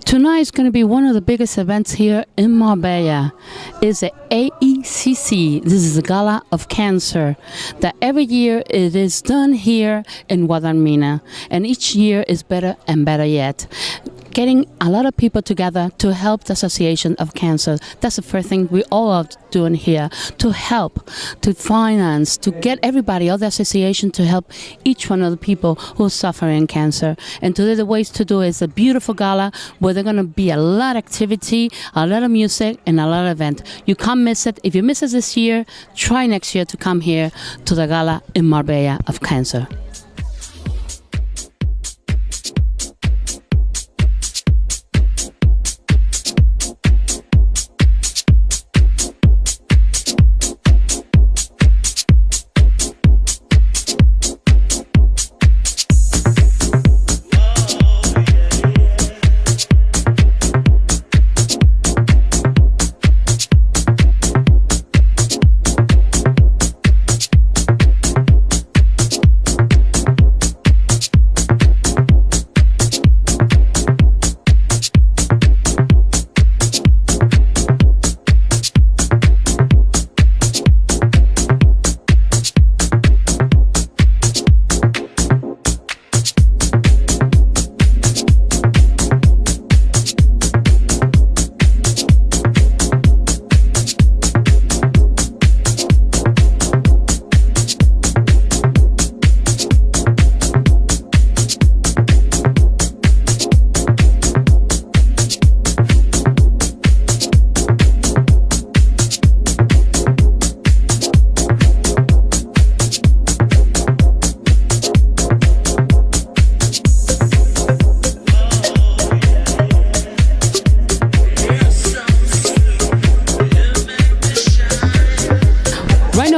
Tonight is going to be one of the biggest events here in Marbella. It's the AECC. This is the Gala of Cancer. That every year it is done here in Guadalmina, and each year is better and better yet. Getting a lot of people together to help the Association of Cancer. That's the first thing we all are doing here, to help, to finance, to get everybody, all the association, to help each one of the people who are suffering cancer. And today the ways to do it is a beautiful gala where there's going to be a lot of activity, a lot of music, and a lot of event. You can't miss it. If you miss it this year, try next year to come here to the Gala in Marbella of Cancer.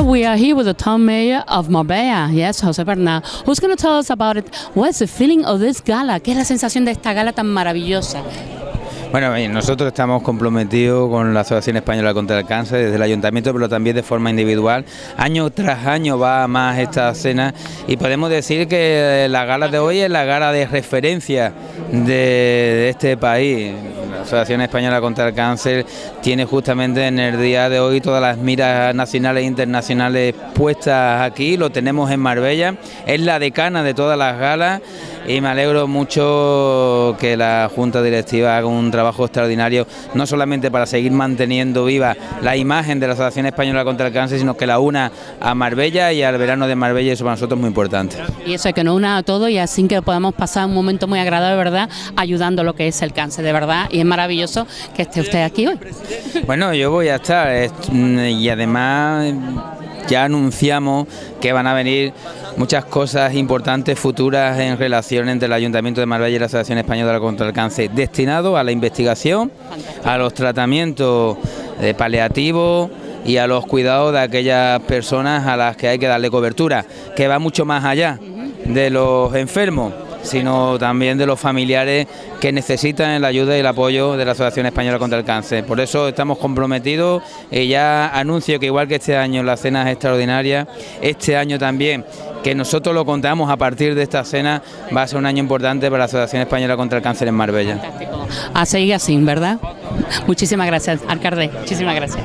We are here with the town mayor of Marbella, yes, José Bernal, who's going to tell us about it. What's the feeling of this gala? ¿Qué es la sensación de esta gala tan maravillosa? Bueno, nosotros estamos comprometidos con la Asociación Española contra el Cáncer desde el Ayuntamiento, pero también de forma individual. Año tras año va más esta cena y podemos decir que la gala de hoy es la gala de referencia de este país. La Asociación Española contra el Cáncer tiene justamente en el día de hoy todas las miras nacionales e internacionales puestas aquí, lo tenemos en Marbella, es la decana de todas las galas. Y me alegro mucho que la Junta Directiva haga un trabajo extraordinario, no solamente para seguir manteniendo viva la imagen de la Asociación Española contra el Cáncer, sino que la una a Marbella y al verano de Marbella, y eso para nosotros es muy importante. Y eso es que nos una a todos y así que podamos pasar un momento muy agradable, ¿verdad?, ayudando a lo que es el cáncer, de verdad, y es maravilloso que esté usted aquí hoy. Bueno, yo voy a estar y además ya anunciamos que van a venir muchas cosas importantes futuras en relación entre el Ayuntamiento de Marbella y la Asociación Española contra el Cáncer, destinado a la investigación, a los tratamientos paliativos y a los cuidados de aquellas personas a las que hay que darle cobertura, que va mucho más allá de los enfermos, sino también de los familiares que necesitan la ayuda y el apoyo de la Asociación Española contra el Cáncer. Por eso estamos comprometidos y ya anuncio que igual que este año la cena es extraordinaria, este año también, que nosotros lo contamos a partir de esta cena, va a ser un año importante para la Asociación Española contra el Cáncer en Marbella. Fantástico. A seguir así, ¿verdad? Muchísimas gracias, alcalde. Muchísimas gracias.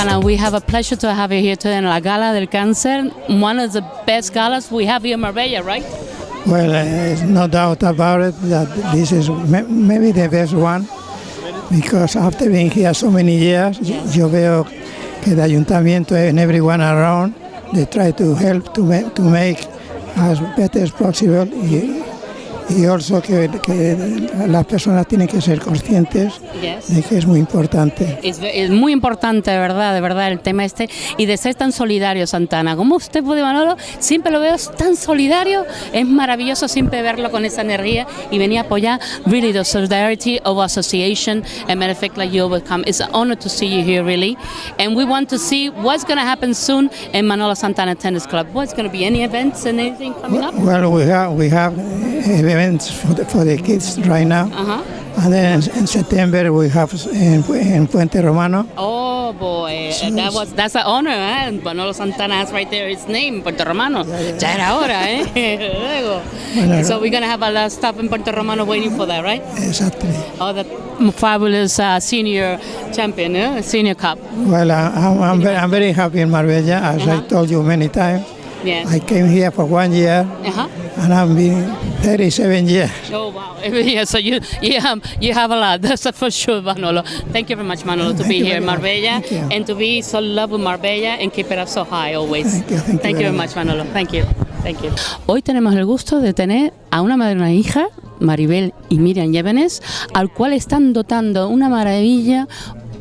Santana, we have a pleasure to have you here today in La Gala del Cáncer, one of the best galas we have here in Marbella, right? Well, no doubt about it that this is maybe the best one, because after being here so many years, yo veo que el ayuntamiento and everyone around, they try to help to make as better as possible, y also que las personas tienen que ser conscientes de que es muy importante. Es muy importante, de verdad, el tema este, y de ser tan solidario, Santana. Como usted puede, Manolo, siempre lo veo tan solidario, es maravilloso siempre verlo con esa energía y venir a apoyar, really, the solidarity of association, and matter of fact, like you will come. It's an honor to see you here, really, and we want to see what's going to happen soon in Manolo Santana Tennis Club. What's going to be, any events and anything coming up? Well, we have events for the kids right now. And then in September we have in Puente Romano. Oh boy, that's an honor, eh? Manolo Santana has right there his name, Puente Romano. Ya era hora, eh? Luego. So we're going to have a lot of stuff in Puente Romano waiting for that, right? Exactly. Oh, the fabulous senior champion, senior cup. Well, I'm very happy in Marbella, as I told you many times. Yeah. I came here for 1 year, and I've been 37 years. Oh wow! Yeah, so you have a lot. That's for sure, Manolo. Thank you very much, Manolo, to be here in Marbella and to be so in love with Marbella and keep it up so high always. Thank you very much, Manolo. Thank you. Hoy tenemos el gusto de tener a una madre y una hija, Maribel y Miriam Llévenes, al cual están dotando una maravilla,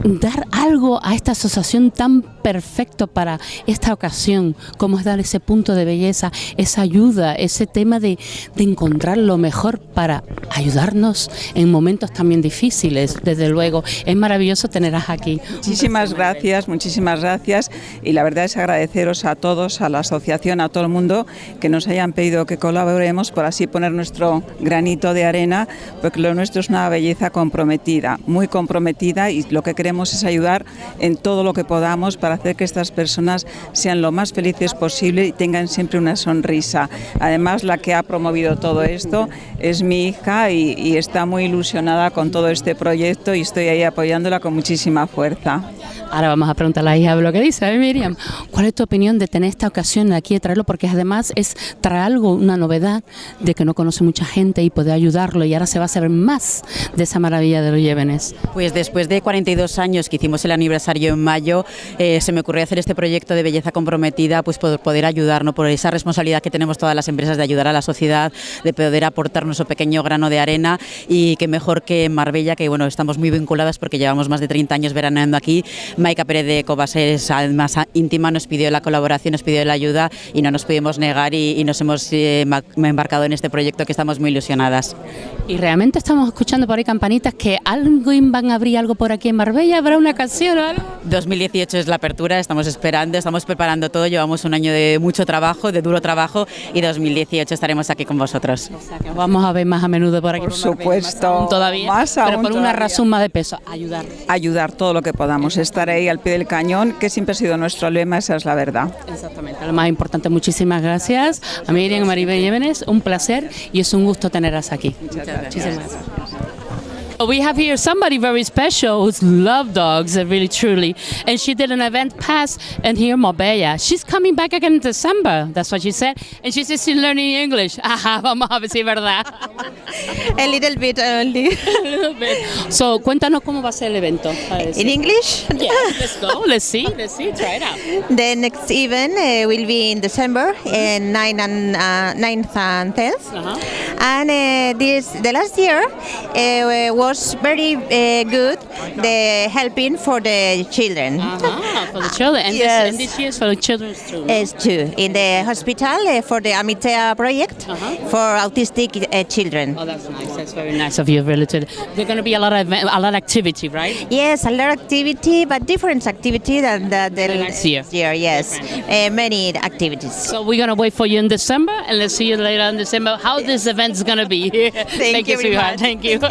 dar algo a esta asociación tan perfecto para esta ocasión, como es dar ese punto de belleza, esa ayuda, ese tema de encontrar lo mejor para ayudarnos en momentos también difíciles. Desde luego, es maravilloso tenerlas aquí. Muchísimas gracias, y la verdad es agradeceros a todos, a la asociación, a todo el mundo que nos hayan pedido que colaboremos por así poner nuestro granito de arena, porque lo nuestro es una belleza comprometida, muy comprometida, y lo que queremos es ayudar en todo lo que podamos para hacer que estas personas sean lo más felices posible y tengan siempre una sonrisa. Además, la que ha promovido todo esto es mi hija y está muy ilusionada con todo este proyecto, y estoy ahí apoyándola con muchísima fuerza. Ahora vamos a preguntar a la hija lo que dice. Miriam, ¿cuál es tu opinión de tener esta ocasión aquí, de traerlo? Porque además es traer algo, una novedad de que no conoce mucha gente y poder ayudarlo, y ahora se va a saber más de esa maravilla de los Llévenes. Pues después de 42 años que hicimos el aniversario en mayo, se me ocurrió hacer este proyecto de belleza comprometida, pues por poder ayudar, ¿no? Por esa responsabilidad que tenemos todas las empresas de ayudar a la sociedad, de poder aportar nuestro pequeño grano de arena, y que mejor que en Marbella, que bueno, estamos muy vinculadas porque llevamos más de 30 años veraneando aquí. Maika Pérez de Cobases, más íntima, nos pidió la colaboración, nos pidió la ayuda, y no nos pudimos negar, y nos hemos embarcado en este proyecto, que estamos muy ilusionadas. Y realmente estamos escuchando por ahí campanitas que van a abrir algo por aquí en Marbella, ¿habrá una canción o algo? 2018 es la apertura, estamos esperando, estamos preparando todo, llevamos un año de mucho trabajo, de duro trabajo, y 2018 estaremos aquí con vosotros. O sea, que vamos a ver más a menudo por aquí. Por supuesto, más aún, pero por una razón más de peso, ayudar todo lo que podamos, estar ahí al pie del cañón, que siempre ha sido nuestro lema, esa es la verdad. Exactamente, lo más importante. Muchísimas gracias a Miriam y Maribel Llévenes, un placer y es un gusto tenerlas aquí. Muchas gracias. Muchísimas gracias. We have here somebody very special who's love dogs, really truly, and she did an event past and here in Marbella. She's coming back again in December, that's what she said, and she says she's learning English. Vamos a ver si es verdad. A little bit only. A little bit. So, cuéntanos cómo va a ser el evento. In English? Yeah, let's go, let's see, try it out. The next event will be in December, 9th and 10th. And the last year was very good, the helping for the children. For the children, and, yes. And this year is for the children too. Yes, too. In the hospital for the Amitea project for autistic children. Oh, that's nice. That's very nice of you, really. There's going to be a lot of activity, right? Yes, a lot of activity, but different activity than the next year. Yes, many activities. So we're going to wait for you in December, and let's see you later in December how this event's going to be. Thank you, sweetheart. Thank you.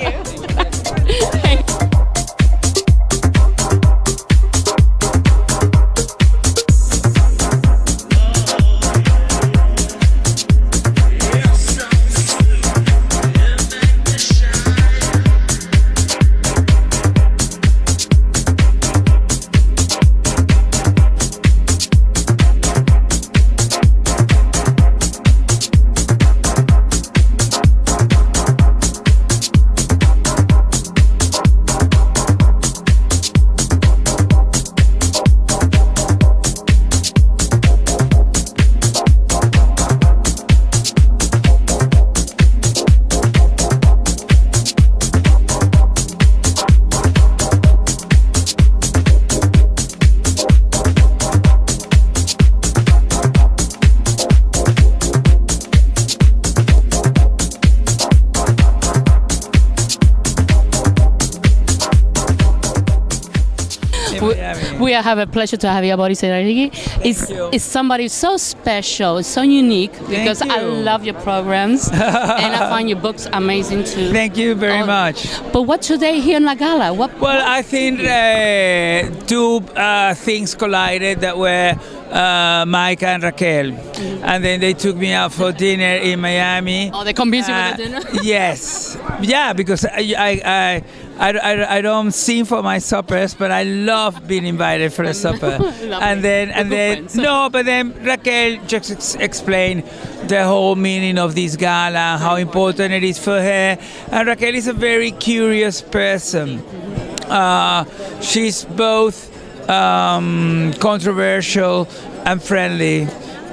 We have a pleasure to have you, Boris Enrique. It's somebody so special, so unique, because I love your programs and I find your books amazing too. Thank you very much. But what today here in La Gala? Well, I think two things collided that were Mike and Raquel, and then they took me out for dinner in Miami. Oh, they convinced you with the dinner? Yes, yeah, because I don't sing for my suppers, but I love being invited for a supper. and then but then Raquel just explained the whole meaning of this gala, how important it is for her. And Raquel is a very curious person. She's both controversial and friendly,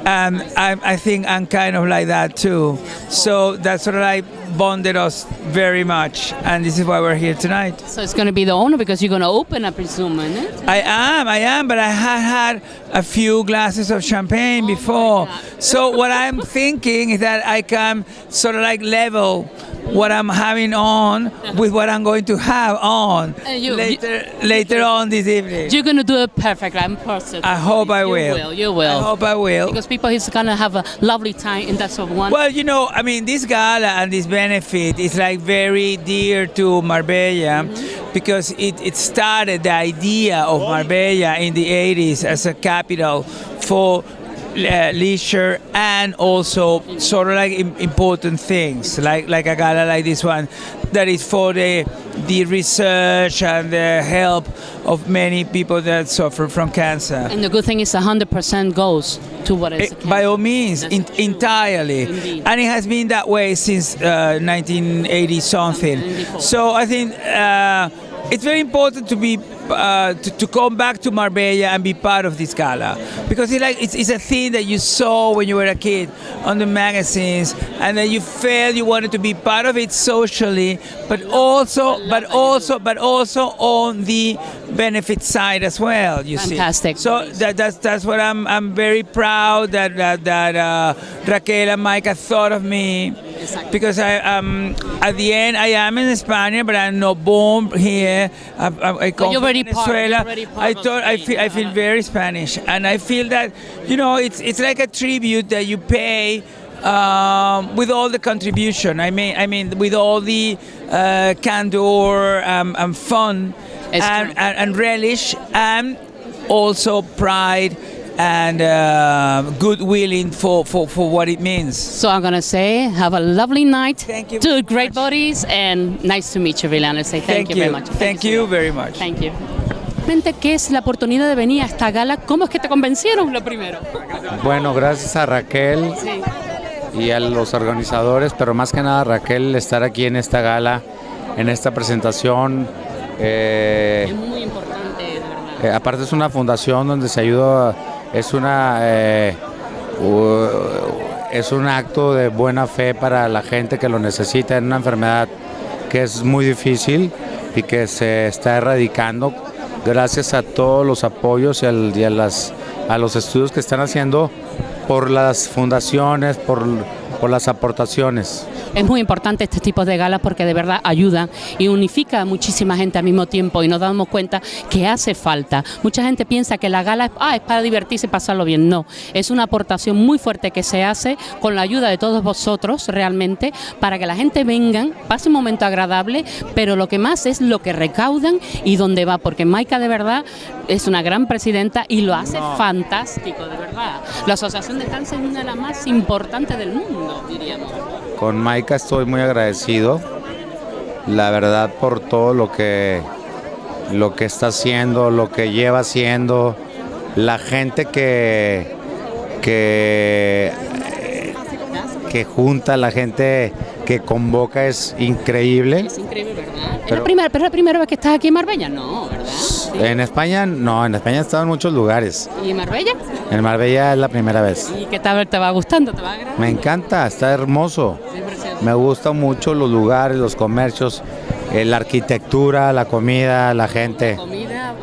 and I think I'm kind of like that too. So that's what I bonded us very much, and this is why we're here tonight. So it's going to be the owner, because you're going to open, I presume, isn't it? I am, but I had a few glasses of champagne before. So what I'm thinking is that I can sort of like level what I'm having on with what I'm going to have on later on this evening. You're going to do it perfectly. I'm positive. I hope I will. You will. I hope I will. Because people is going to have a lovely time in that sort of one. Well, you know, I mean, this gala and this benefit is like very dear to Marbella, because it started the idea of Marbella in the 80s as a capital for leisure and also sort of like important things like a gala like this one that is for the research and the help of many people that suffer from cancer. And the good thing is 100% goes to what is by all means, entirely. Indeed. And it has been that way since 1980 something. So I think it's very important to be to come back to Marbella and be part of this gala, because it's a thing that you saw when you were a kid on the magazines, and then you felt you wanted to be part of it socially, but also on the benefit side as well. You Fantastic. See, so that's what I'm very proud that Raquel and Mike have thought of me. Exactly. Because at the end I am in Spain, but I'm not born here. I come from Venezuela. I feel very Spanish, and I feel that, you know, it's like a tribute that you pay with all the contribution. I mean with all the candor and fun and relish, and also pride and goodwilling for what it means. So I'm going to say, have a lovely night. Thank you. Two great bodies, and nice to meet you, really. And I say thank you very much. Thank you very much. Thank you. ¿Qué es la oportunidad de venir a esta gala? ¿Cómo es que te convencieron, lo primero? Bueno, gracias a Raquel y a los organizadores, pero más que nada Raquel, estar aquí en esta gala, en esta presentación. Es muy importante, de verdad. Aparte es una fundación donde se ayuda, es un acto de buena fe para la gente que lo necesita en una enfermedad que es muy difícil y que se está erradicando gracias a todos los apoyos y a los estudios que están haciendo por las fundaciones, por las aportaciones. Es muy importante este tipo de galas porque de verdad ayuda y unifica a muchísima gente al mismo tiempo, y nos damos cuenta que hace falta. Mucha gente piensa que la gala es para divertirse y pasarlo bien. No, es una aportación muy fuerte que se hace con la ayuda de todos vosotros realmente, para que la gente venga, pase un momento agradable, pero lo que más es lo que recaudan y dónde va, porque Maika de verdad es una gran presidenta y lo hace fantástico, de verdad. La Asociación de Cáncer es una de las más importantes del mundo, diríamos. Con Maika estoy muy agradecido, la verdad, por todo lo que está haciendo, lo que lleva haciendo, la gente que junta, la gente que convoca, es increíble. Es increíble, ¿verdad? ¿Es la primera vez que estás aquí en Marbella? No, ¿verdad? Sí. En España no, en España he estado en muchos lugares. ¿Y en Marbella? En Marbella es la primera vez. ¿Y qué tal te va gustando? ¿Te va agradando? Me encanta, está hermoso. Sí, me gustan mucho los lugares, los comercios, la arquitectura, la comida, la gente. La comida,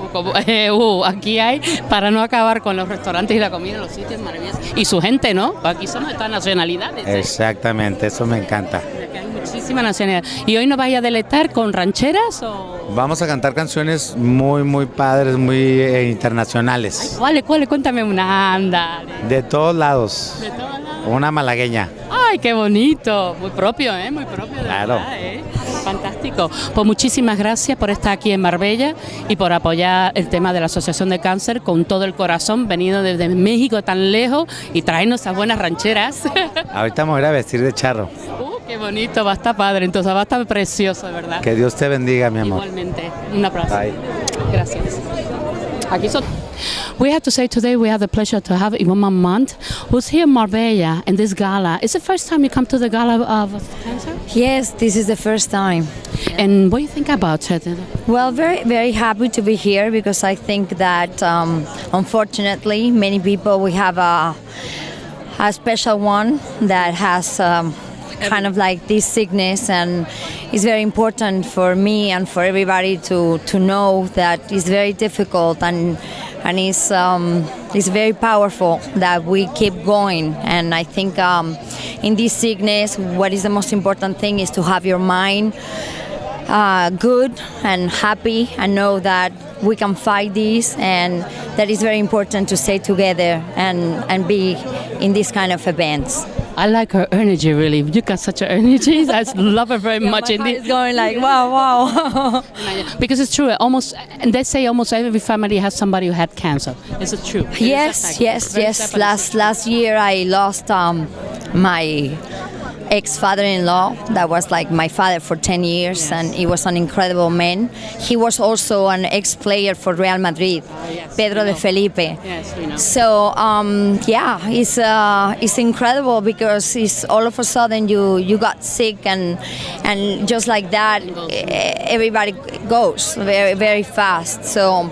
aquí hay, para no acabar con los restaurantes y la comida, los sitios maravillosos. Y su gente, ¿no? Aquí somos de todas nacionalidades. Exactamente, eso me encanta. Aquí hay muchísima Muchísimas nacionalidades. ¿Y hoy nos vais a deleitar con rancheras o...? Vamos a cantar canciones muy padres, muy internacionales. ¿Cuáles? Cuéntame una, anda. De todos lados. De todos lados. Una malagueña. ¡Ay, qué bonito! Muy propio, Muy propio, de Claro. verdad, Fantástico. Pues muchísimas gracias por estar aquí en Marbella y por apoyar el tema de la Asociación de Cáncer con todo el corazón, venido desde México tan lejos y traernos esas buenas rancheras. Ahorita vamos a ir a vestir de charro. Qué bonito, va a estar padre, entonces va a estar precioso, de verdad. Que Dios te bendiga, mi amor. Igualmente. Un abrazo. Bye. Gracias. Aquí son. We have to say today we have the pleasure to have Yvonne Mamant, who's here in Marbella in this gala. Is it the first time you come to the gala of cancer? Yes, this is the first time. And what do you think about it? Well, very happy to be here because I think that unfortunately many people, we have a special one that has kind of like this sickness, and it's very important for me and for everybody to know that it's very difficult and it's very powerful that we keep going. And I think in this sickness, what is the most important thing is to have your mind good and happy and know that we can fight this, and that is very important to stay together and be in this kind of events. I like her energy, really. You got such an energy. I love her very much. My heart is going like, wow. Because it's true. And they say almost every family has somebody who had cancer. Is it true? Yes. Last year I lost my ex-father-in-law that was like my father for 10 years, yes. And he was an incredible man. He was also an ex-player for Real Madrid, yes, Pedro de Felipe. Yes, we know. So it's incredible because it's all of a sudden you got sick and just like that everybody goes very fast. So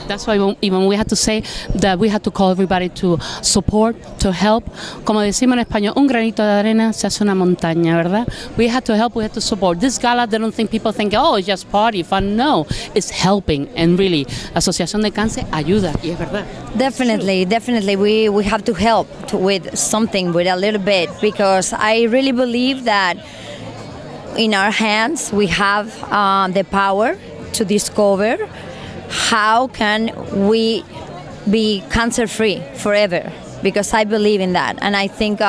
that's why even we had to say that we had to call everybody to support, to help. Como decimos en español, un granito de arena se hace una montaña, ¿verdad? We had to help, we had to support. This gala, I don't think people think, oh, it's just party, fun. No, it's helping, and really, Asociación de Cáncer ayuda, y es verdad. Definitely, we have to help with something, with a little bit, because I really believe that in our hands we have the power to discover how can we be cancer-free forever? Because I believe in that, and I think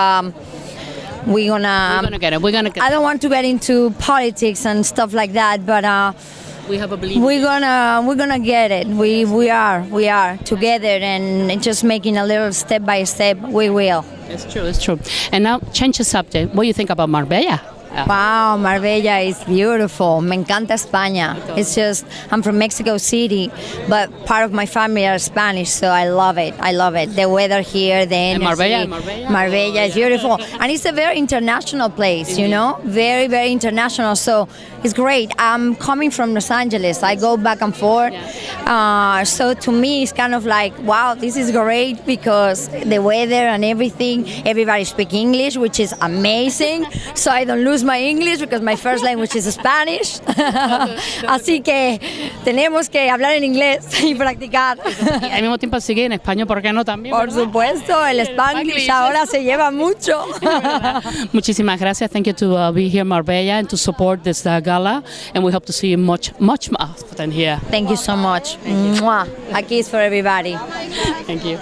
we're gonna get it. We're gonna get I don't want to get into politics and stuff like that, but we have a belief. We're gonna get it. We are together, and just making a little step by step. We will. It's true. And now, change the subject. What do you think about Marbella? Wow, Marbella is beautiful. Me encanta España. It's just, I'm from Mexico City, but part of my family are Spanish, so I love it. The weather here, the energy. Marbella is beautiful. And it's a very international place, you know? Very, very international. So it's great. I'm coming from Los Angeles. I go back and forth. So to me, it's kind of like, wow, this is great because the weather and everything, everybody speaks English, which is amazing. So I don't lose my English because my first language is Spanish. Así que tenemos que hablar en inglés y practicar. Y al mismo tiempo sigue en español, ¿por qué no también? Por supuesto, el Spanglish ahora se lleva mucho. Muchísimas gracias. Thank you to be here in Marbella and to support this gala, and we hope to see you much more often here. Thank you so much. Mwah. A kiss for everybody. Thank you.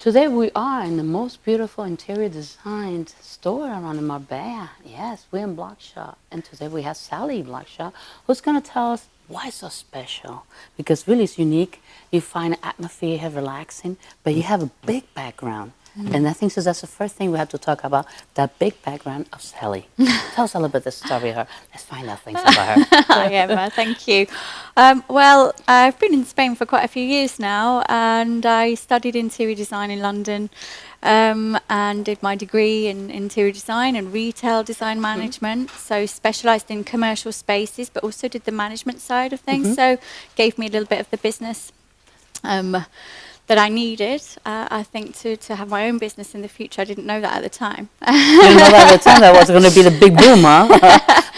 Today we are in the most beautiful interior designed store around in Marbella. Yes, we're in Blockshop, and today we have Sally Blockshop, who's going to tell us why it's so special. Because really it's unique. You find an atmosphere here relaxing, but you have a big background. And I think so that's the first thing we have to talk about, that big background of Sally. Tell us a little bit the story of her. Let's find out things about her. Hi Emma, thank you. Well, I've been in Spain for quite a few years now, and I studied interior design in London and did my degree in interior design and retail design management. So specialised in commercial spaces, but also did the management side of things. So gave me a little bit of the business that I needed, I think, to have my own business in the future. I didn't know that at the time. You didn't know that at the time that was going to be the big boom, huh?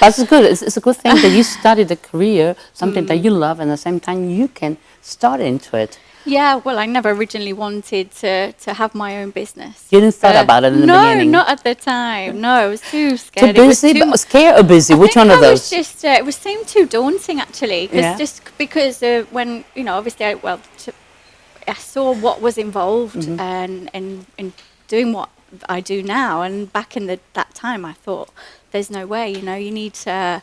That's good. It's a good thing that you studied a career, something that you love, and at the same time you can start into it. Yeah, well, I never originally wanted to have my own business. You didn't thought about it in the beginning? No, not at the time. No, I was too scared. Too busy? Scared or busy? Which one of those? It was seemed too daunting, actually. Just because when, obviously, I saw what was involved in doing what I do now, and back in that time I thought there's no way, you need a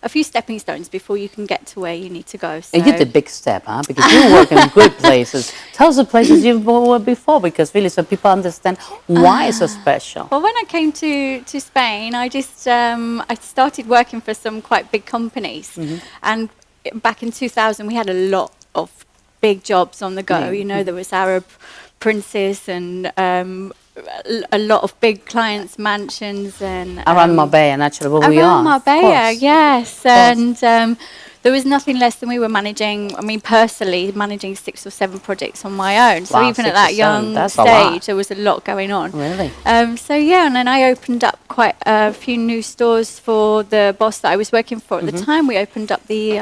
few stepping stones before you can get to where you need to go. So. And you did a big step, huh? Because you work in good places. Tell us the places you've worked before, because really so people understand why it's so special. Well, when I came to Spain, I just I started working for some quite big companies, and back in 2000 we had a lot of big jobs on the go. There was Arab princes and a lot of big clients, mansions, and around Marbella, naturally, where we are. Around Marbella, yes, and there was nothing less than we were managing. I mean, personally, managing 6 or 7 projects on my own. So even at that young stage, there was a lot going on. Really? So yeah, and then I opened up quite a few new stores for the boss that I was working for at the time. We opened up the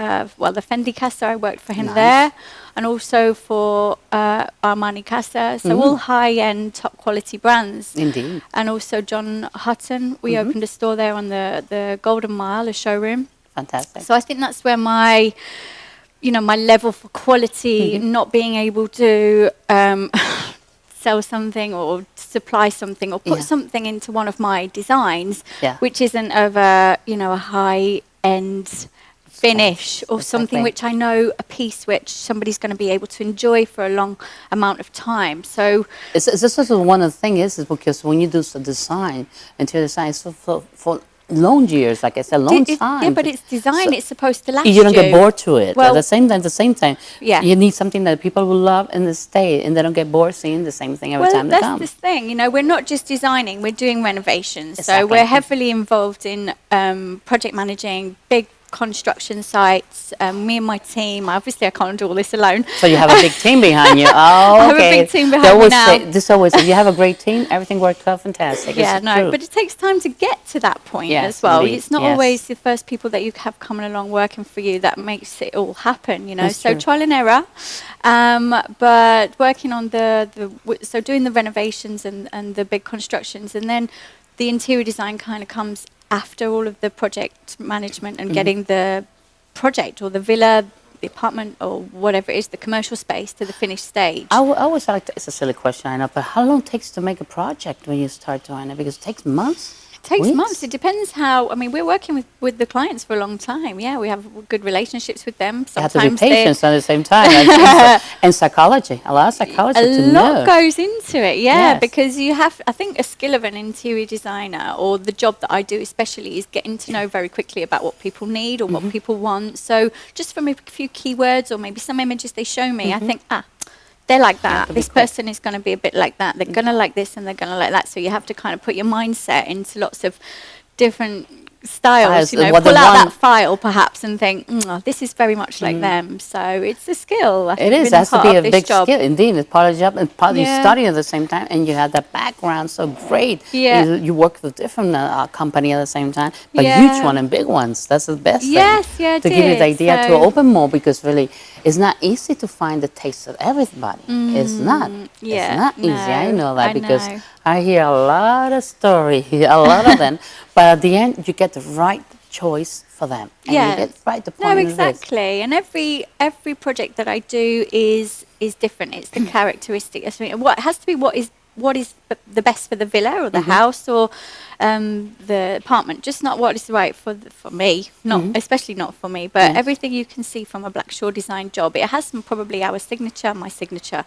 Fendi Casa. I worked for him there. And also for Armani Casa, so all high-end, top-quality brands. Indeed. And also John Hutton, we opened a store there on the Golden Mile, a showroom. Fantastic. So I think that's where my level for quality, not being able to sell something or supply something or put something into one of my designs, which isn't of a high-end finish or something which I know, a piece which somebody's going to be able to enjoy for a long amount of time. So this is one of the things is because when you do design, interior design, it's for long years, like I said, long time. Yeah, but it's design. It's supposed to last. You don't get bored to it. Well, at the same time, you need something that people will love and they stay, and they don't get bored seeing the same thing every time they come. Well, that's the thing. We're not just designing; we're doing renovations. Exactly. So we're heavily involved in project managing big construction sites. Me and my team. Obviously, I can't do all this alone. So you have a big team behind you. Oh, okay. I have a big team behind me now. If you have a great team, everything works out fantastic. Yeah, but it takes time to get to that point as well. Indeed. It's not always the first people that you have coming along working for you that makes it all happen. That's so true. Trial and error. But working on so doing the renovations and the big constructions, and then the interior design kind of comes after all of the project management and getting the project or the villa, the apartment or whatever it is, the commercial space to the finished stage. I always like it's a silly question, I know, but how long it takes to make a project when you start doing it? Because it takes months? It takes weeks? months. It depends how. I mean, we're working with the clients for a long time. Yeah, we have good relationships with them. Sometimes you have to be patient at the same time. And psychology, a lot of psychology to know. A lot goes into it, because you have, I think, a skill of an interior designer, or the job that I do especially, is getting to know very quickly about what people need or what people want. So just from a few keywords or maybe some images they show me, I think, they're like that. This person is going to be a bit like that. They're going to like this and they're going to like that. So you have to kind of put your mindset into lots of different styles, pull out that file perhaps and think, this is very much like them. So it's a skill. It is. It has to be a big skill. Indeed, it's part of the job and part of your study at the same time. And you have that background so great. Yeah. You work with different company at the same time, but huge one and big ones. That's the best thing. Yeah, to give you the idea to open more, because really it's not easy to find the taste of everybody. It's not. Yeah, it's not easy. I know that because know. I hear a lot of stories, a lot of them. But at the end, you get the right choice for for them. And Yeah. you get right the point. No, of this. exactly. And every project that I do is different. It's the characteristic. I mean, what has to be what is the best for the villa or the house or the apartment. Just not what is right for me. Not especially not for me. But everything you can see from a Blackshaw design job, it has probably our signature, my signature.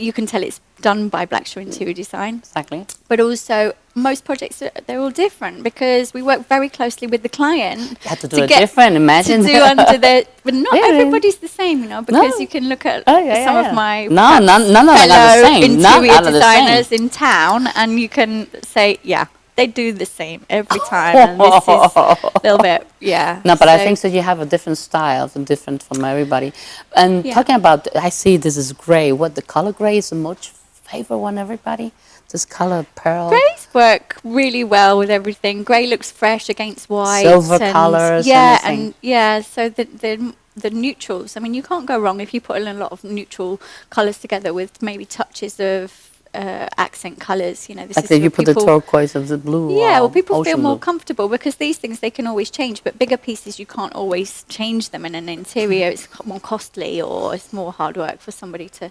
You can tell it's done by Blackshaw Interior Design. Exactly. But also, most projects, they're all different because we work very closely with the client. You have to do it different, imagine. To do under the... But not everybody's the same, because you can look at some of my none of them are the same. interior designers in town and you can say, yeah, they do the same every time. And this is a little bit, No, but I think that you have a different style, different from everybody. And talking about, I see this is gray. What, the color gray is a much favorite one, everybody? This color pearl. Greys work really well with everything. Grey looks fresh against white. Silver colors. So the neutrals. I mean, you can't go wrong if you put in a lot of neutral colours together with maybe touches of accent colours. This like is you put the turquoise of the blue. Yeah, well, people feel more blue. comfortable because these things they can always change. But bigger pieces, you can't always change them in an interior. It's more costly or it's more hard work for somebody to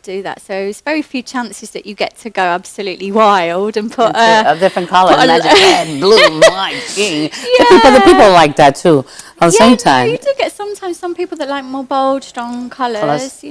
do that. So it's very few chances that you get to go absolutely wild and put a different color, magic red, blue, white, pink. The people like that too. At the same time, you do get sometimes some people that like more bold, strong colours. So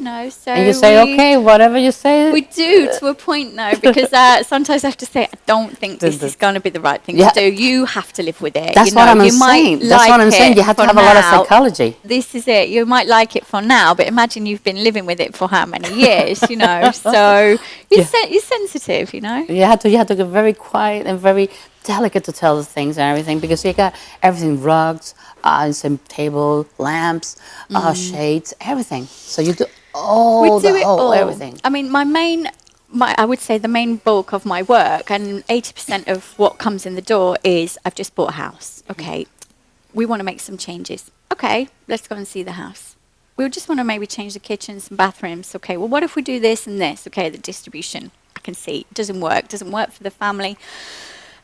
and you say, okay, whatever you say. We do to a point though, because sometimes I have to say, I don't think this is going to be the right thing to do. You have to live with it. That's what I'm saying. That's what I'm saying. You have to have a lot of psychology. This is it. You might like it for now, but imagine you've been living with it for how many years? So you're sensitive, You have to get very quiet and very delicate to tell the things and everything because you got everything rugs, some table, lamps, shades, everything. So you do all everything. I mean, I would say the main bulk of my work and 80% of what comes in the door is I've just bought a house. Okay, we want to make some changes. Okay, let's go and see the house. We just want to maybe change the kitchens and bathrooms. Okay, well, what if we do this and this? Okay, the distribution, I can see, doesn't work for the family.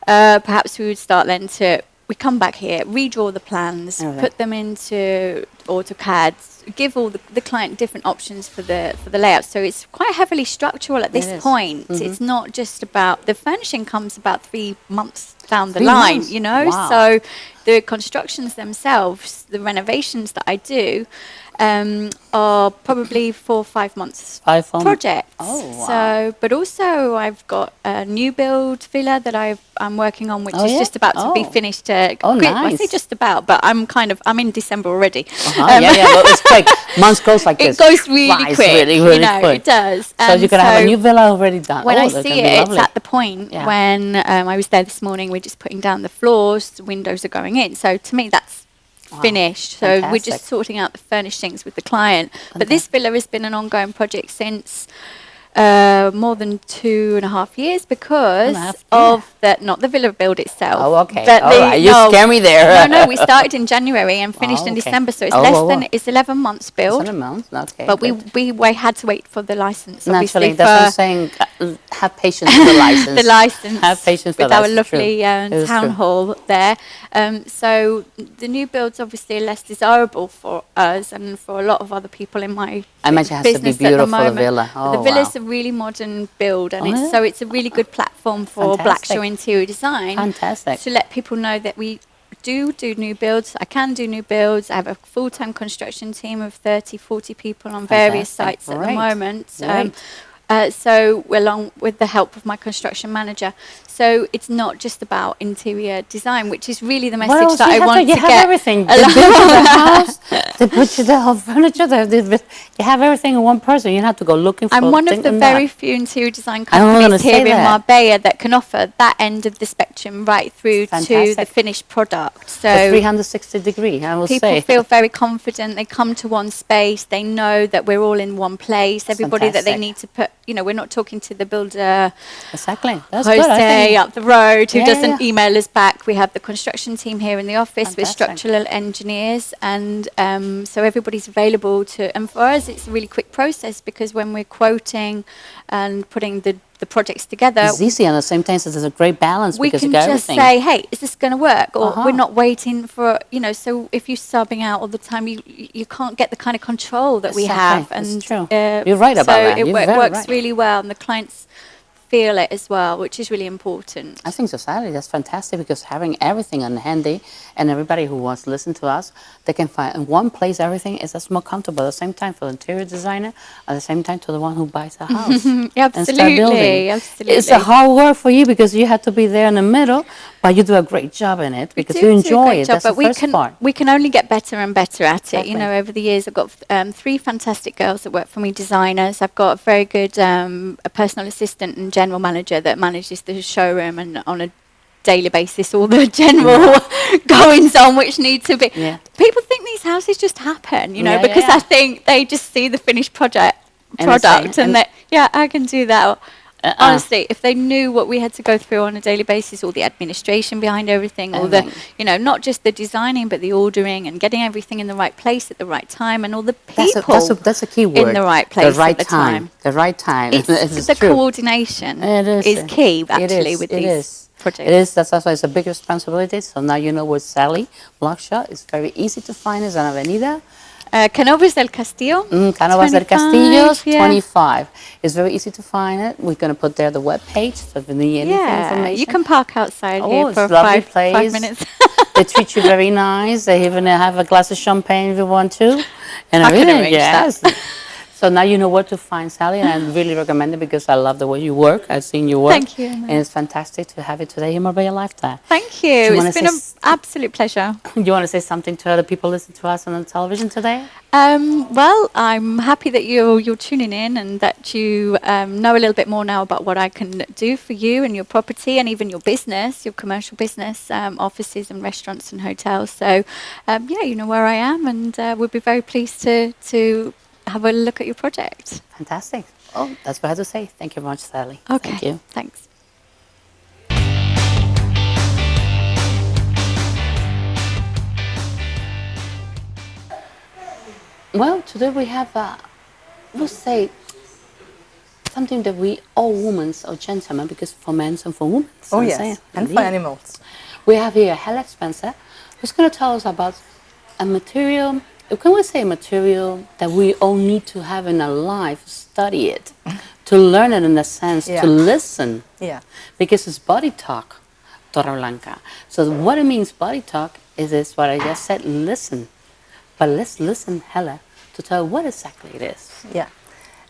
Perhaps we would start then we come back here, redraw the plans, put them into AutoCAD, give all the client different options for the layout. So it's quite heavily structural at this point. It's not just about, the furnishing comes about 3 months down the line, Wow. So the constructions themselves, the renovations that I do, are probably 4 or 5 months projects. Oh, wow. So, but also I've got a new build villa that I'm working on, which is just about to be finished. Nice. I say just about, but I'm in December already. But it's quick. Months goes like this. It goes really quick. Really quick. It does. So you're going to have a new villa already done. When I see it, it's at the point when I was there this morning, we're just putting down the floors, the windows are going in. So to me, that's finished. So we're just sorting out the furnishings with the client. But this villa has been an ongoing project since more than 2.5 years because of not the villa build itself. Oh, okay. But all right. You scare me there. No, we started in January and finished in December, so it's it's 11 months build. 11 months, okay. But we had to wait for the license. Naturally, obviously, that's what I'm saying. Have patience with the license. The license. Have patience with our lovely town hall there. So the new builds obviously are less desirable for us and for a lot of other people in my I imagine it has to be beautiful, the villa. The villa's a really modern build, and it's a really good platform for Blackshaw Interior Design. Fantastic. To let people know that we do new builds. I can do new builds. I have a full-time construction team of 30, 40 people on various sites at the moment. So along with the help of my construction manager. So it's not just about interior design, which is really the message that I want to get. You have everything. They build you the house, they put you the whole furniture, you have everything in one person. You don't have to go looking for I'm one of the very few interior design companies here in Marbella that can offer that end of the spectrum right through to the finished product. So 360 degree, I will say. People feel very confident. They come to one space. They know that we're all in one place. Everybody that they need to put, we're not talking to the builder. Exactly. That's good. I think up the road who doesn't email us back. We have the construction team here in the office with structural engineers, and so everybody's available to. And for us, it's a really quick process because when we're quoting and putting the the projects together. It's easy, and at the same time, so there's a great balance We because can you got just everything. say, hey, is this going to work? Or Uh-huh. we're not waiting for, so if you're subbing out all the time, you can't get the kind of control that we have. Exactly, it's And true. You're right about so that. it You're very works right. really well, and the clients feel it as well, which is really important. I think society, that's fantastic because having everything on handy and everybody who wants to listen to us, they can find in one place everything is just more comfortable at the same time for the interior designer, at the same time to the one who buys a house. and start building. Absolutely. It's a hard work for you because you have to be there in the middle, but you do a great job in it because you enjoy it. That's the first part. We can only get better and better at it. Exactly. Over the years, I've got 3 fantastic girls that work for me, designers. I've got a very good a personal assistant and general manager that manages the showroom and on a daily basis all the general goings on which need to be. Yeah. People think these houses just happen, Yeah, because yeah. I think they just see the finished And product and- and they, I can do that. Honestly, if they knew what we had to go through on a daily basis, all the administration behind everything, all the, not just the designing, but the ordering and getting everything in the right place at the right time, and all the people That's a key word. in the right place the right at the time. The right time. It's the true. coordination It is key, actually, is, with it these is. projects. It is. That's why it's a big responsibility. So now you know where Sally Blockshot is very easy to find. It's on Avenida. Canovas del Castillo. Canovas del 25, Castillo, yeah. 25. It's very easy to find it. We're going to put there the web page. So if you need anything information. You can park outside here it's for a lovely 5 place. minutes. They treat you very nice. They even have a glass of champagne if you want to. And I can everything. arrange Yes. that. So now you know where to find Sally, and I really recommend it because I love the way you work. I've seen you work. Thank you, Emma. And it's fantastic to have it today in Marbella Life Style. Thank Do you. you wanna It's been an say absolute pleasure. You want to say something to other people listening to us on the television today? Well, I'm happy that you're tuning in and that you know a little bit more now about what I can do for you and your property and even your business, your commercial business, offices and restaurants and hotels. So, you know where I am, and we'll be very pleased to have a look at your project. Fantastic. Oh, that's what I have to say. Thank you very much, Sally. Okay. Thank you. Thanks. Well, today we have, let's say, something that we all women or gentlemen, because for men and for women. Oh yes, and for animals. We have here Helen Spencer, who's going to tell us about a material, can we say a material that we all need to have in our life, study it, to learn it in a sense, to listen. Yeah. Because it's body talk, Torre Blanca. So what it means body talk is what I just said, listen. But let's listen, Hella, to tell what exactly it is. Yeah.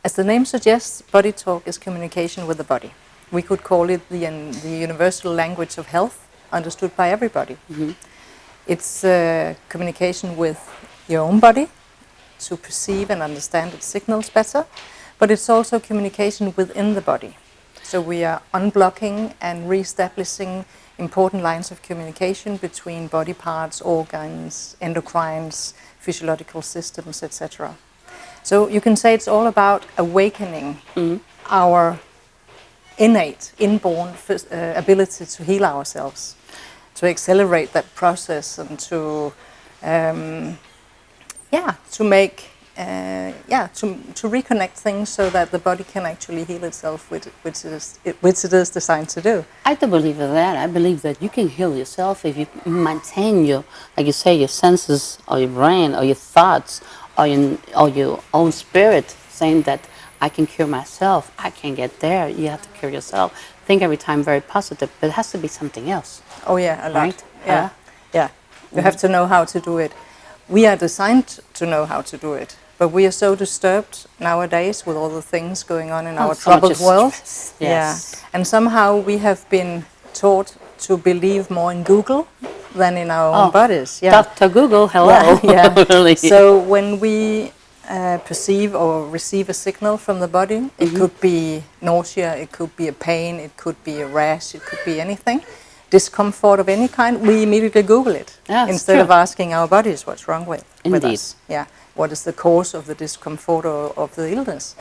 As the name suggests, body talk is communication with the body. We could call it the universal language of health, understood by everybody. Mm-hmm. It's communication with your own body to perceive and understand its signals better, but it's also communication within the body. So we are unblocking and re-establishing important lines of communication between body parts, organs, endocrines, physiological systems, etc. So you can say it's all about awakening our innate, inborn ability to heal ourselves, to accelerate that process, and to make to reconnect things so that the body can actually heal itself, which it is designed to do. I don't believe in that. I believe that you can heal yourself if you maintain your, like you say, your senses or your brain or your thoughts or your own spirit, saying that I can cure myself, I can get there. You have to cure yourself. Think every time very positive, but it has to be something else. Oh yeah, a lot. Right? Yeah, yeah. You have to know how to do it. We are designed to know how to do it, but we are so disturbed nowadays with all the things going on in our so much troubled world. stress. Yes. Yeah, and somehow we have been taught to believe more in Google than in our own bodies. Yeah. Dr. Google, hello. Yeah. Really. So when we perceive or receive a signal from the body, it could be nausea, it could be a pain, it could be a rash, it could be anything. Discomfort of any kind, we immediately Google it instead of asking our bodies what's wrong with us. Yeah, what is the cause of the discomfort or of the illness?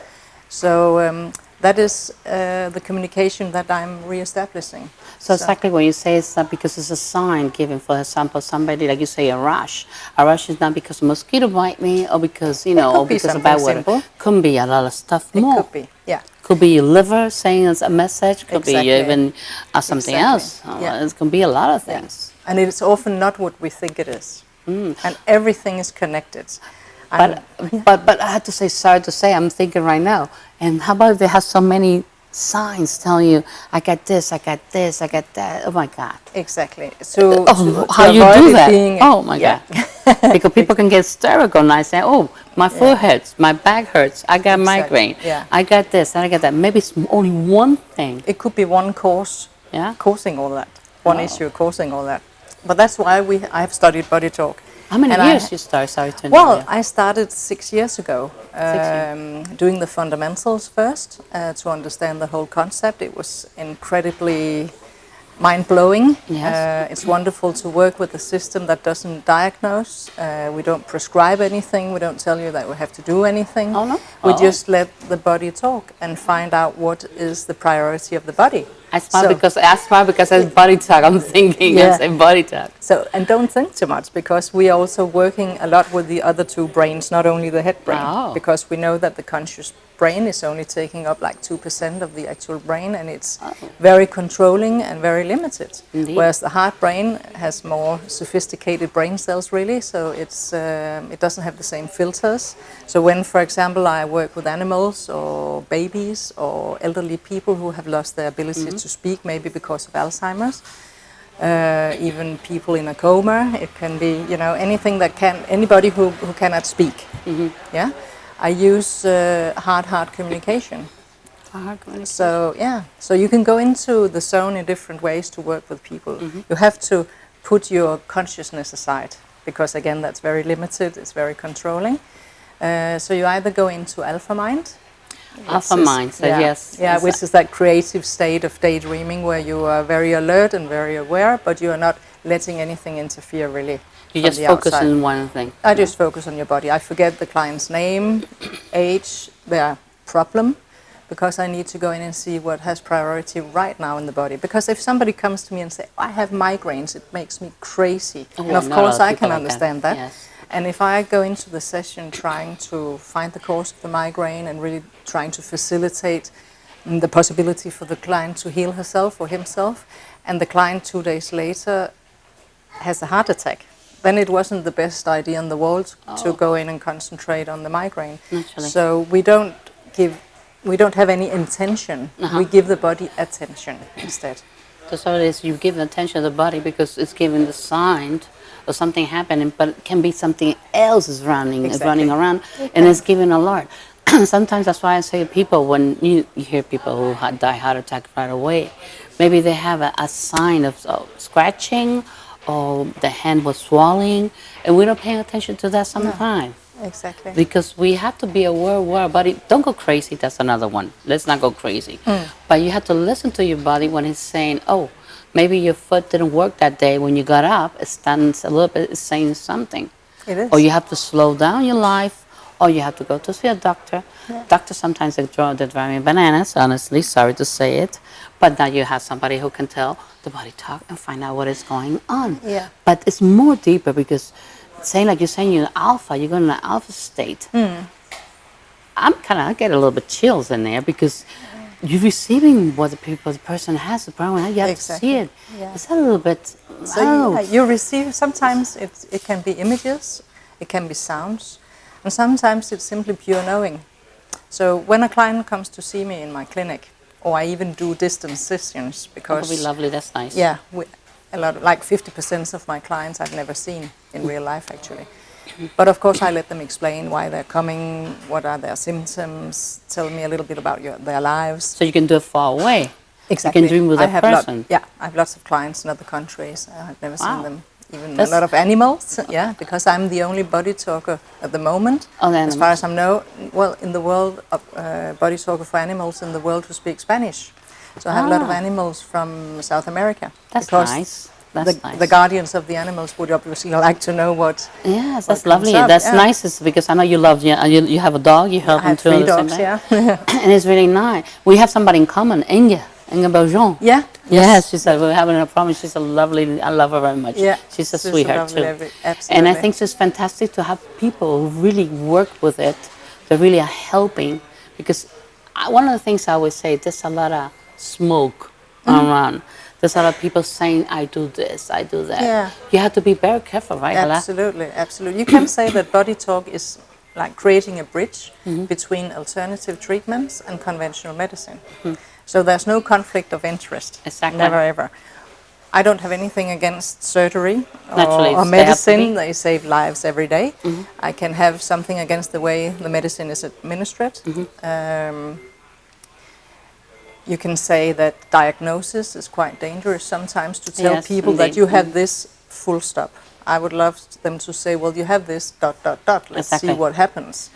So that is the communication that I'm re-establishing. So exactly what you say is that because it's a sign given, for example, somebody, like you say, a rash. A rash is not because a mosquito bite me or because, or because of bad weather. Simple. Could be a lot of stuff It more. could be, yeah. Could be your liver saying it's a message. Could Exactly. be even something else. It can be a lot of things. And it's often not what we think it is. And everything is connected. But I have to say, sorry to say, I'm thinking right now. And how about if they have so many signs telling you, I got this, I got this, I got that. Oh my God. Exactly. So how you do that? Oh my God. Because people can get hysterical and I say, oh, my foot hurts, my back hurts, I got migraine, I got this, and I got that. Maybe it's only one thing. It could be one cause causing all that, one issue causing all that. But that's why I have studied body talk. How many years you started? Sorry to interrupt. Well, I started 6 years ago, doing the fundamentals first to understand the whole concept. It was incredibly mind-blowing. Yes. It's wonderful to work with a system that doesn't diagnose. We don't prescribe anything. We don't tell you that we have to do anything. Oh, no? We just let the body talk and find out what is the priority of the body. I smile because it's body talk. I'm thinking I say body talk. So, and don't think too much, because we are also working a lot with the other two brains, not only the head brain, because we know that the conscious brain is only taking up like 2% of the actual brain, and it's very controlling and very limited. Indeed. Whereas the heart brain has more sophisticated brain cells, really, so it's it doesn't have the same filters. So when, for example, I work with animals or babies or elderly people who have lost their ability to speak, maybe because of Alzheimer's, even people in a coma, it can be, you know, anything that anybody who cannot speak. Yeah, I use heart communication. So so you can go into the zone in different ways to work with people. You have to put your consciousness aside, because again, that's very limited, it's very controlling. So you either go into alpha mind. Alpha mind, so yes. Yeah, which is that creative state of daydreaming where you are very alert and very aware, but you are not letting anything interfere, really. You just focus on one thing. I just focus on your body. I forget the client's name, age, their problem, because I need to go in and see what has priority right now in the body. Because if somebody comes to me and say, I have migraines, it makes me crazy. And of course I can understand that. Yes. And if I go into the session trying to find the cause of the migraine and really trying to facilitate the possibility for the client to heal herself or himself, and the client 2 days later has a heart attack, then it wasn't the best idea in the world to go in and concentrate on the migraine. Naturally. So we don't have any intention. We give the body attention instead. So it is, you give attention to the body because it's giving the sign or something happening, but it can be something else is running around, and it's giving alert. Sometimes that's why I say to people, when you hear people who die heart attack right away, maybe they have a sign of scratching, or the hand was swelling, and we're not paying attention to that sometimes. Exactly. Because we have to be aware of our body. Don't go crazy, that's another one. Let's not go crazy. But you have to listen to your body when it's saying, oh, maybe your foot didn't work that day when you got up. It stands a little bit, it's saying something. It is. Or you have to slow down your life, or you have to go to see a doctor. Doctors sometimes they drive me bananas, honestly, sorry to say it. But now you have somebody who can tell the body talk and find out what is going on. Yeah. But it's more deeper, because saying like you're saying you're alpha, you're going in an alpha state. I get a little bit chills in there, because you're receiving what the person has, the problem. You have to see it. Yeah. It's a little bit, So you receive, sometimes it can be images, it can be sounds, and sometimes it's simply pure knowing. So when a client comes to see me in my clinic, or I even do distance sessions, because... That would be lovely, that's nice. Yeah, a lot, like 50% of my clients I've never seen in real life, actually. But of course I let them explain why they're coming, what are their symptoms, tell me a little bit about their lives. So you can do it far away. Exactly. You can dream with a person. I have lots of clients in other countries. I've never seen them. Even a lot of animals, because I'm the only body talker at the moment. As far as I know, in the world, body talker for animals in the world who speak Spanish. So I have a lot of animals from South America. That's nice. The guardians of the animals would obviously like to know what. Yes, that's lovely. That's nice, because I know you love. You have a dog. You help them too. I have 3 dogs. Yeah. And it's really nice. We have somebody in common, Inge Belgian. Yeah. Yes, she said we're having a problem. She's a lovely. I love her very much. Yeah. She's a sweetheart too. Absolutely. And I think it's fantastic to have people who really work with it. They really are helping, because one of the things I always say, there's a lot of smoke around. There's a lot of people saying, I do this, I do that. Yeah. You have to be very careful, right, Gala? Absolutely, absolutely. You can say that body talk is like creating a bridge between alternative treatments and conventional medicine. So there's no conflict of interest. Exactly. Never ever. I don't have anything against surgery Naturally, or they have to medicine. be. They save lives every day. I can have something against the way the medicine is administered. You can say that diagnosis is quite dangerous sometimes to tell Yes, people that indeed. you have this full stop. I would love them to say, well, you have this ... Let's Exactly. see what happens.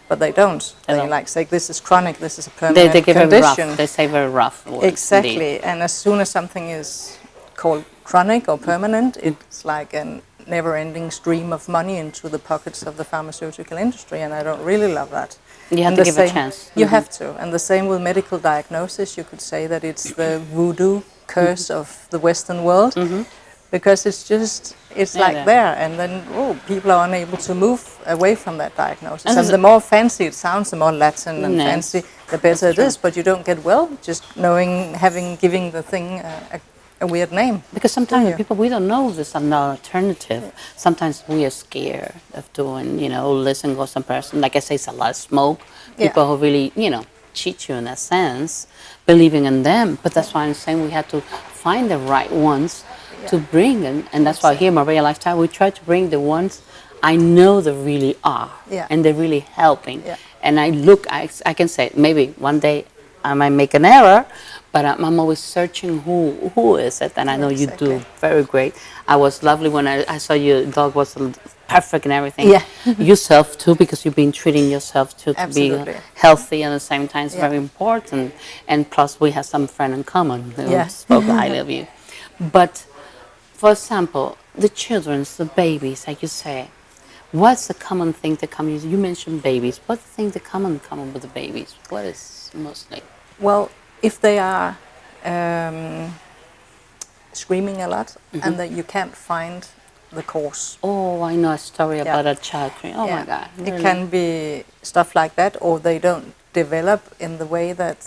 But they don't. They don't. like say, this is chronic, this is a permanent They give it condition. rough. They say very rough words. Exactly. Indeed. And as soon as something is called chronic or permanent, it's like a never-ending stream of money into the pockets of the pharmaceutical industry, and I don't really love that. You have And to the give a same- chance. You have to. And the same with medical diagnosis. You could say that it's the voodoo curse of the Western world, because it's Yeah, like yeah. there, and then people are unable to move away from that diagnosis. And And there's the more fancy it sounds, the more Latin and Yes. fancy, the better it is. But you don't get well just giving the thing a weird name. Because sometimes Yeah. people, we don't know there's another alternative. Sometimes we are scared of doing, listen to some person. Like I say, it's a lot of smoke. People who really, cheat you in that sense, believing in them. But that's why I'm saying we have to find the right ones to bring in. And that's why here, Marbella Life Style, we try to bring the ones I know they really are. Yeah. And they're really helping. Yeah. And I can say, maybe one day I might make an error, but I'm always searching who is it, and I know you do very great. I was lovely when I saw your dog was perfect and everything. Yeah. Yourself too, because you've been treating yourself to be Absolutely. healthy, and at the same time it's Yeah. very important. And plus we have some friend in common who Yeah. spoke highly of you. But for example, the children, the babies, like you say, what's the common thing that comes? You mentioned babies. What's the thing that common with the babies? What is mostly? Well, if they are screaming a lot and that you can't find the cause. Oh, I know a story Yeah. about a child crying. Oh Yeah. my God. It really? can be stuff like that, or they don't develop in the way that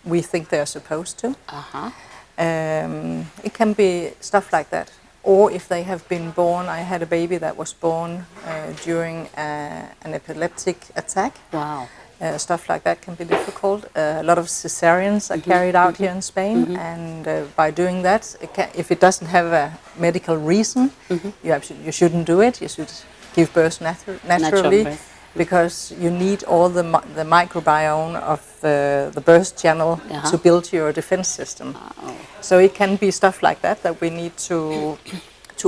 we think they're supposed to. Uh-huh. It can be stuff like that. Or if they have been born, I had a baby that was born during an epileptic attack. Wow. Stuff like that can be difficult. A lot of cesareans are carried out here in Spain, and by doing that, if it doesn't have a medical reason, you shouldn't do it. You should give birth naturally, birth. because you need all the microbiome of the birth channel to build your defense system. So it can be stuff like that we need to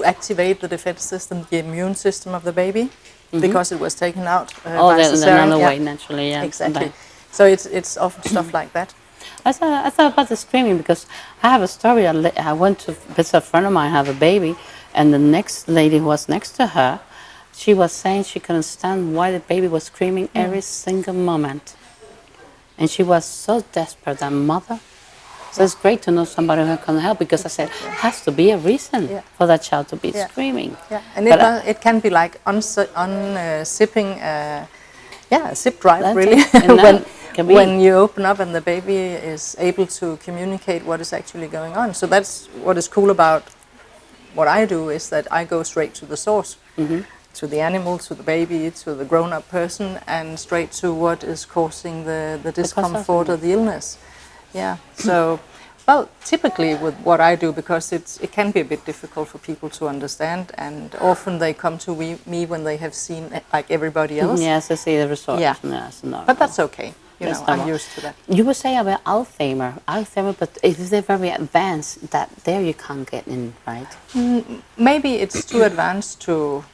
activate the defense system, the immune system of the baby. Because it was taken out by cesarean. Another way, naturally, yeah. Exactly. So it's often stuff like that. I thought about the screaming because I have a story. I went to visit a friend of mine, have a baby, and the next lady who was next to her, she was saying she couldn't stand why the baby was screaming every single moment. And she was so desperate, that mother. So it's great to know somebody who can help, because I said, has to be a reason for that child to be screaming. Yeah, and it can be like unzipping a zip drive, really, when you open up and the baby is able to communicate what is actually going on. So that's what is cool about what I do, is that I go straight to the source, to the animal, to the baby, to the grown-up person, and straight to what is causing the discomfort or the illness. Yeah, so, well, typically with what I do, because it can be a bit difficult for people to understand, and often they come to me when they have seen like everybody else. Yes, I see the result. Yeah, yes, no, but that's okay. That's I'm normal. used to that. You were saying about Alzheimer, but if they're very advanced, that there you can't get in, right? Maybe it's too advanced to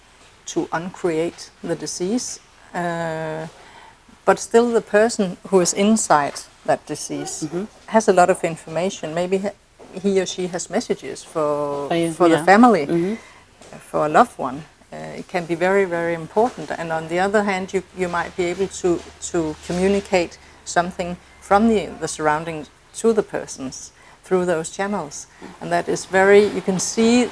uncreate the disease, but still the person who is inside that disease has a lot of information. Maybe he or she has messages for the family, for a loved one. It can be very, very important. And on the other hand, you might be able to communicate something from the surroundings to the persons through those channels. And that is you can see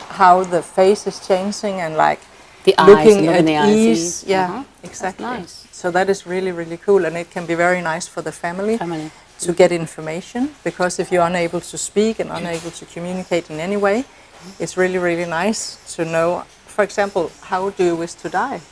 how the face is changing, and like the looking eyes, at ease. Yeah, exactly. That's nice. So that is really, really cool, and it can be very nice for the family. To get information, because if you're unable to speak and unable to communicate in any way, it's really, really nice to know, for example, how do you wish to die?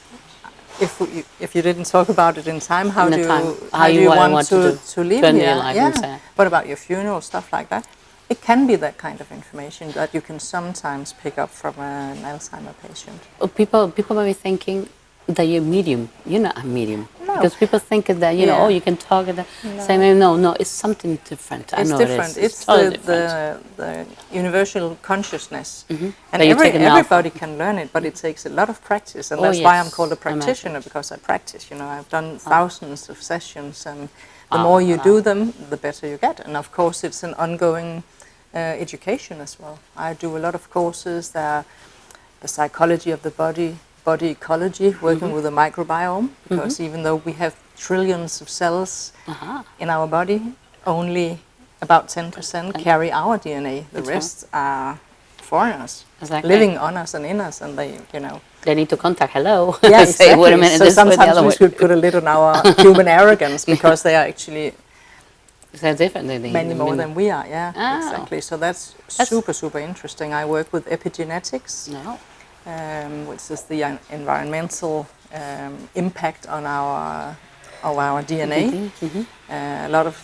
If you didn't talk about it in time, how do you want to live here? What about your funeral, stuff like that? It can be that kind of information that you can sometimes pick up from an Alzheimer patient. People may be thinking that you're medium. You're not a medium. No. Because people think that, you know, you can talk at the same. No, it's something different. It's different. It's totally the universal consciousness. And everybody can learn it, but it takes a lot of practice. And that's why I'm called a practitioner, because I practice. You know, I've done thousands of sessions, and the more you do them, the better you get. And of course, it's an ongoing education as well. I do a lot of courses. The psychology of the body ecology, working with the microbiome, because even though we have trillions of cells in our body, only about 10% carry our DNA. The rest are foreigners, living on us and in us, and they need to contact hello. Yeah, exactly. Say, wait a minute, so sometimes we should put a lid on our human arrogance, because they are actually they're different than many more than we are. Yeah, exactly. So that's super interesting. I work with epigenetics. Which is the environmental impact on our DNA. A lot of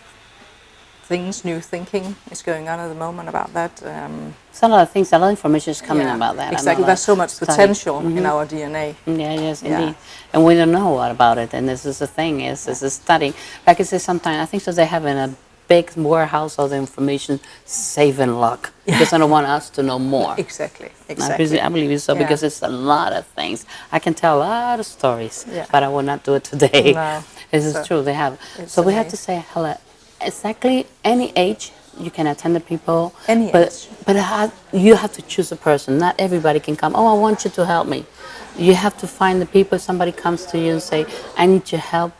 things, new thinking is going on at the moment about that. It's a lot of things, a lot of information is coming about that. Exactly, there's so much potential in our DNA. Yes, indeed. And we don't know what about it, and this is the thing, is studying. Like I say, sometimes I think so they have in a big warehouse of the information, saving luck, because I don't want us to know more. Exactly. I believe it so, because it's a lot of things. I can tell a lot of stories, but I will not do it today. No. This is true, they have. So we have to say, Hella, exactly any age you can attend the people, but you have to choose a person. Not everybody can come, I want you to help me. You have to find the people. Somebody comes to you and say, I need your help,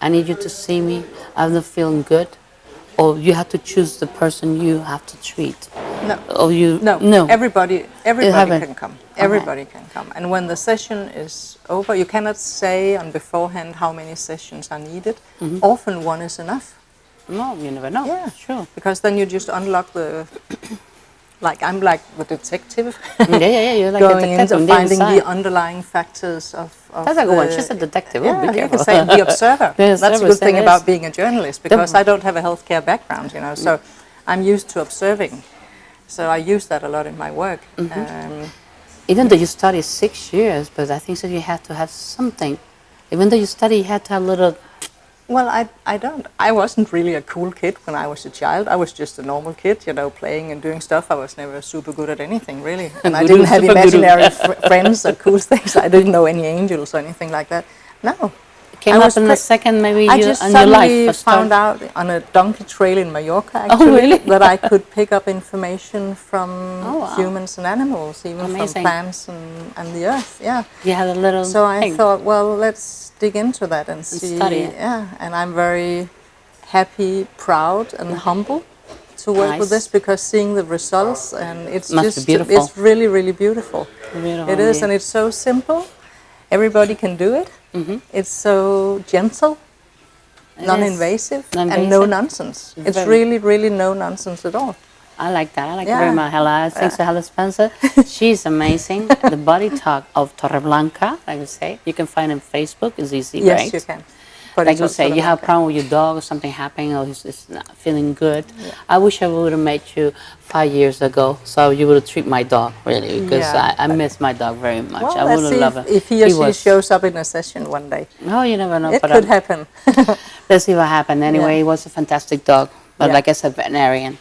I need you to see me, I'm not feeling good. Or you have to choose the person you have to treat. No. Everybody can come. Everybody can come. And when the session is over, you cannot say on beforehand how many sessions are needed. Often one is enough. No, you never know. Yeah, sure. Because then you just unlock the. I'm like the detective. You're like going the detective into finding the underlying factors of that's a good one. She's a detective. Yeah, you can say the observer. That's a good thing about being a journalist, because I don't have a healthcare background, so I'm used to observing. So I use that a lot in my work. Even though you study 6 years, but I think so you have to have something. Even though you study, you have to have a little. Well, I wasn't really a cool kid when I was a child. I was just a normal kid, playing and doing stuff. I was never super good at anything, really. And I didn't have imaginary friends or cool things. I didn't know any angels or anything like that. No. Came up in a second, maybe I just suddenly found out on a donkey trail in Mallorca, actually, that I could pick up information from humans and animals, even from plants and the earth. Yeah. You had a little. So I thought, well, let's dig into that and see. Study it. Yeah, and I'm very happy, proud, and humble to work with this, because seeing the results, and it's it's really, really beautiful. It is, and it's so simple. Everybody can do it. It's so gentle, non-invasive, and no nonsense. It's really, really no nonsense at all. I like that. I like it very much. Hella, thanks to Hella Spencer. She's amazing. The Body Talk of Torreblanca, like I say. You can find on Facebook. It's easy, right? Yes, you can. Like you say, you have a problem with your dog or something happening, or it's not feeling good. I wish I would have met you 5 years ago, so you would have treated my dog, really, because I miss my dog very much. Well, I would have loved it. If he or she shows up in a session one day. No, you never know. It could happen. Let's see what happened. Anyway, he was a fantastic dog, but like I said, veterinarian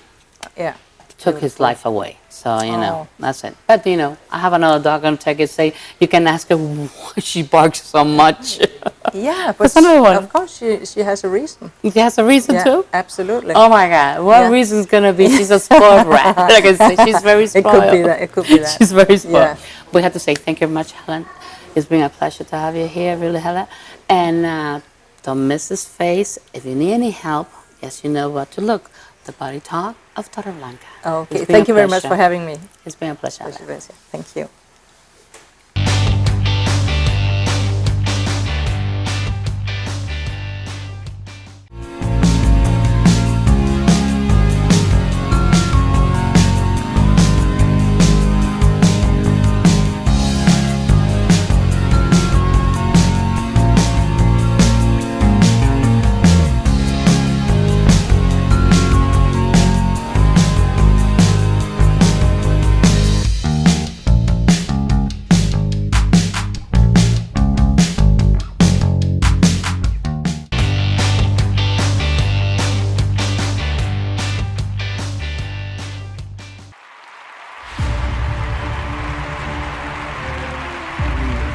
took his life away. So, that's it. But, I have another dog on take it, say, you can ask her why she barks so much. Yeah, but of course she has a reason. She has a reason too? Absolutely. Oh my God, what reason is going to be? She's a spoiled rat. Like I say, she's very spoiled. It could be that. She's very spoiled. We have to say thank you very much, Helen. It's been a pleasure to have you here, really, Helen. And don't miss this face. If you need any help, yes, you know what to look. The Body Talk of Torreblanca. Okay, thank you very much for having me. It's been a pleasure. Thank you.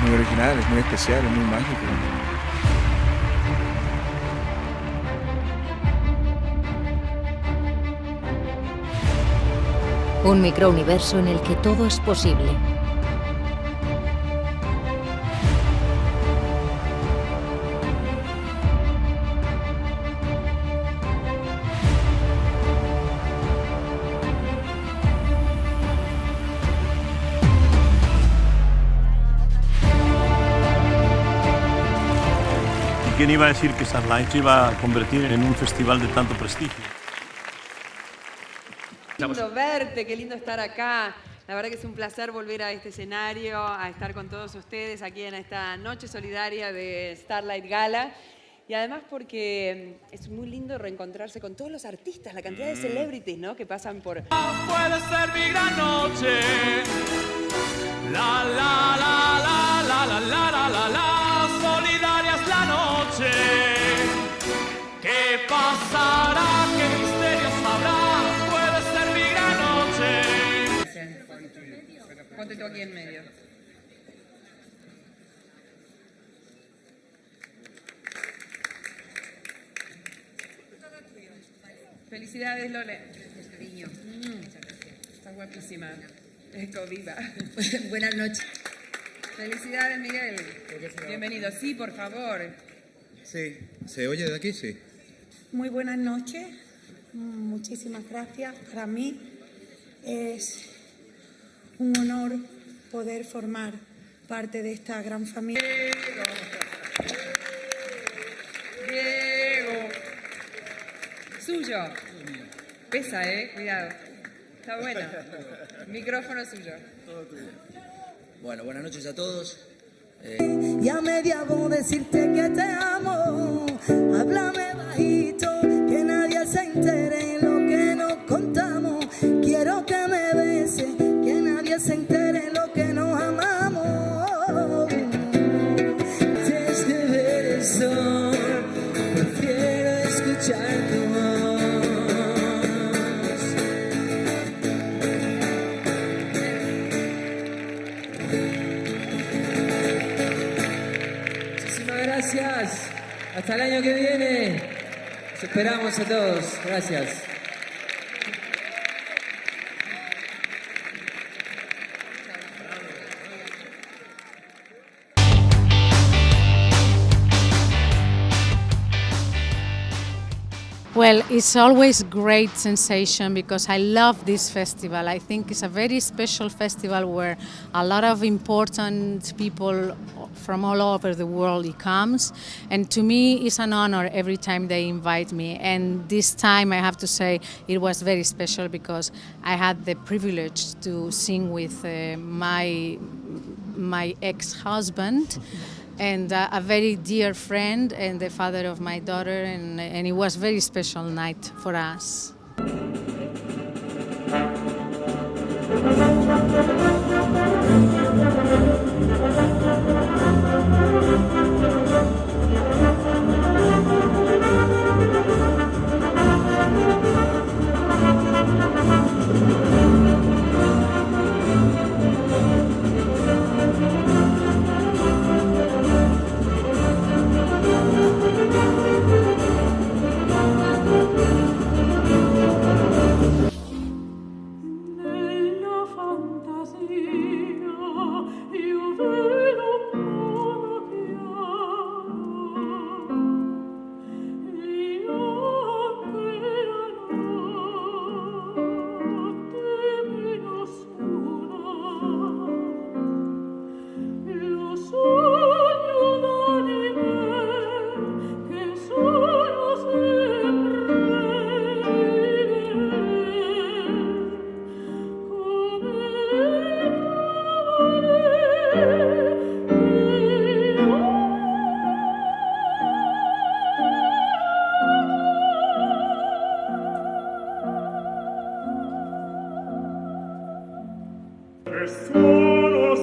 muy original, es muy especial, es muy mágico. Un microuniverso en el que todo es posible. ¿Quién iba a decir que Starlight se iba a convertir en un festival de tanto prestigio? Qué lindo verte, qué lindo estar acá. La verdad que es un placer volver a este escenario, a estar con todos ustedes aquí en esta noche solidaria de Starlight Gala. Y además porque es muy lindo reencontrarse con todos los artistas, la cantidad de celebrities, ¿no?, que pasan por... Puede ser mi gran noche. La la la la la la la la la la. Solidaria es la noche. ¿Qué pasará? ¿Qué misterios habrá? Puede ser mi gran noche. Ponte tú aquí en medio. Felicidades, Lole. Cariño. Estás guapísima. Eco viva. Buenas noches. Felicidades, Miguel. Bienvenido. Sí, por favor. Sí, ¿se oye de aquí? Sí. Muy buenas noches. Muchísimas gracias. Para mí es un honor poder formar parte de esta gran familia. Diego. Suyo. Pesa, cuidado. Está bueno. Micrófono suyo. Bueno, buenas noches a todos. Ya me diabo decirte que te amo. Háblame bajito, que nadie se entere lo que nos contamos. Quiero que me beses, que nadie se entere lo que nos amamos. Desde ver el sol, prefiero escuchar tu voz. Gracias. Hasta el año que viene. Los esperamos a todos. Gracias. Well, it's always great sensation because I love this festival. I think it's a very special festival where a lot of important people from all over the world comes, and to me it's an honor every time they invite me. And this time I have to say it was very special because I had the privilege to sing with my ex-husband. And a very dear friend and the father of my daughter, and it was a very special night for us. Nessuno